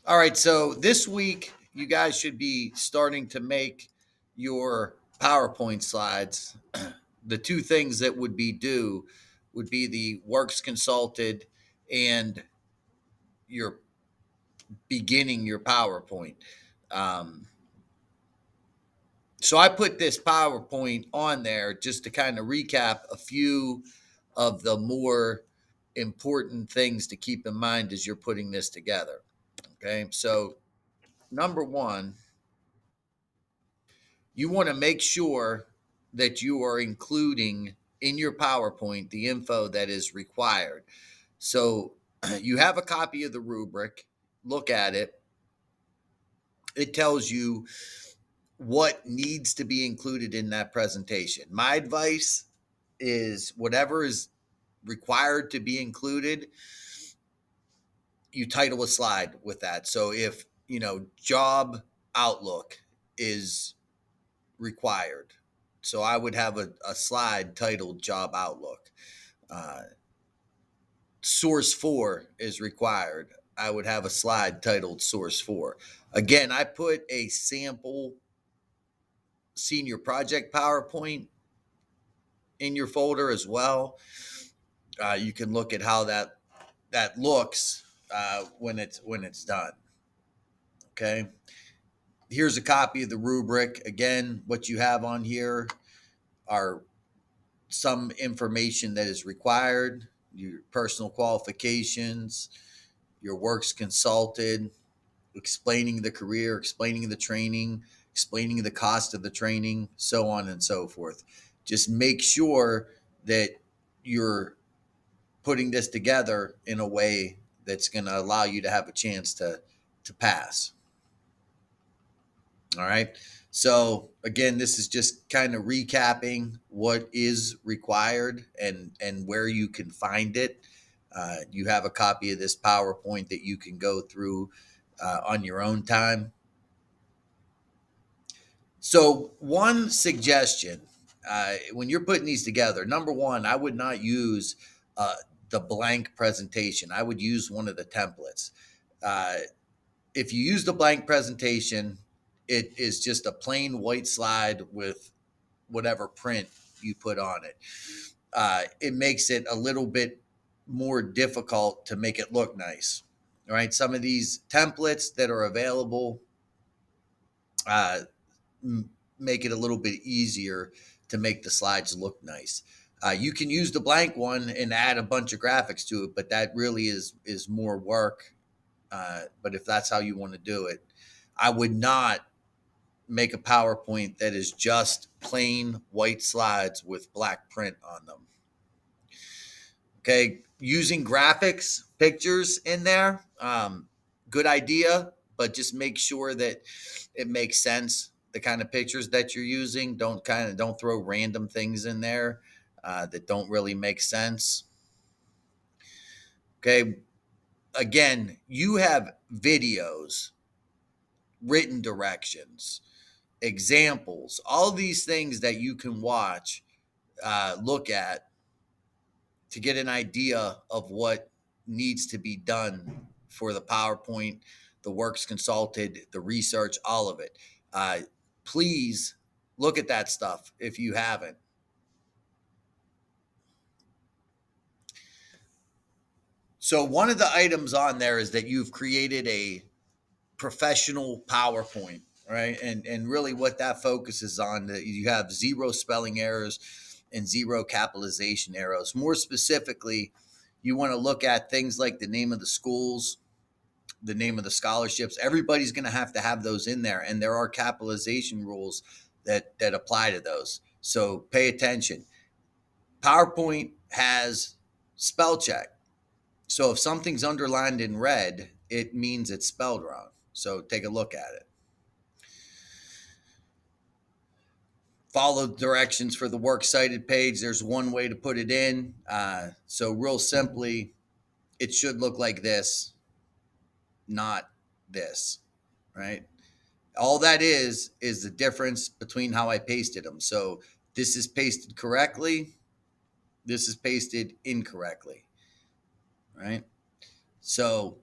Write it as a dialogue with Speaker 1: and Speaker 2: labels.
Speaker 1: All right, so this week you guys should be starting to make your PowerPoint slides. The two things that would be due would be the works consulted and your beginning your PowerPoint. Um, so I put this PowerPoint on there just to kind of recap a few of the more important things to keep in mind as you're putting this together. Okay, so number one, you want to make sure that you are including in your PowerPoint the info that is required. So you have a copy of the rubric, look at it. It tells you what needs to be included in that presentation. My advice is whatever is required to be included, you title a slide with that. So if, job outlook is required. So I would have a slide titled Job Outlook. Uh, Source 4 is required. I would have a slide titled Source 4. Again, I put a sample senior project PowerPoint in your folder as well. You can look at how that looks when it's done. Okay. Here's a copy of the rubric. Again, what you have on here are some information that is required, your personal qualifications, your works consulted, explaining the career, explaining the training, explaining the cost of the training, so on and so forth. Just make sure that you're putting this together in a way that's going to allow you to have a chance to pass. All right. So again, this is just kind of recapping what is required and where you can find it. You have a copy of this PowerPoint that you can go through on your own time. So one suggestion when you're putting these together, number one, I would not use the blank presentation. I would use one of the templates. Uh, if you use the blank presentation, it is just a plain white slide with whatever print you put on it. It makes it a little bit more difficult to make it look nice. All right. Some of these templates that are available uh, make it a little bit easier to make the slides look nice. You can use the blank one and add a bunch of graphics to it, but that really is more work. But if that's how you want to do it, I would not make a PowerPoint that is just plain white slides with black print on them. Okay, using graphics, pictures in there, good idea, but just make sure that it makes sense. The kind of pictures that you're using, don't throw random things in there that don't really make sense. Okay, again, you have videos, written directions, examples, all these things that you can watch, look at to get an idea of what needs to be done for the PowerPoint, the works consulted, the research, all of it. Uh, Please look at that stuff if you haven't. So, one of the items on there is that you've created a professional PowerPoint, right? And really what that focuses on, you have zero spelling errors and zero capitalization errors. More specifically, you want to look at things like the name of the schools, the name of the scholarships. Everybody's going to have those in there, and there are capitalization rules that apply to those. So pay attention. PowerPoint has spell check. So if something's underlined in red, it means it's spelled wrong. So take a look at it. Follow directions for the works cited page. There's one way to put it in. So real simply, it should look like this, not this, right? All that is the difference between how I pasted them. So this is pasted correctly. This is pasted incorrectly, right? So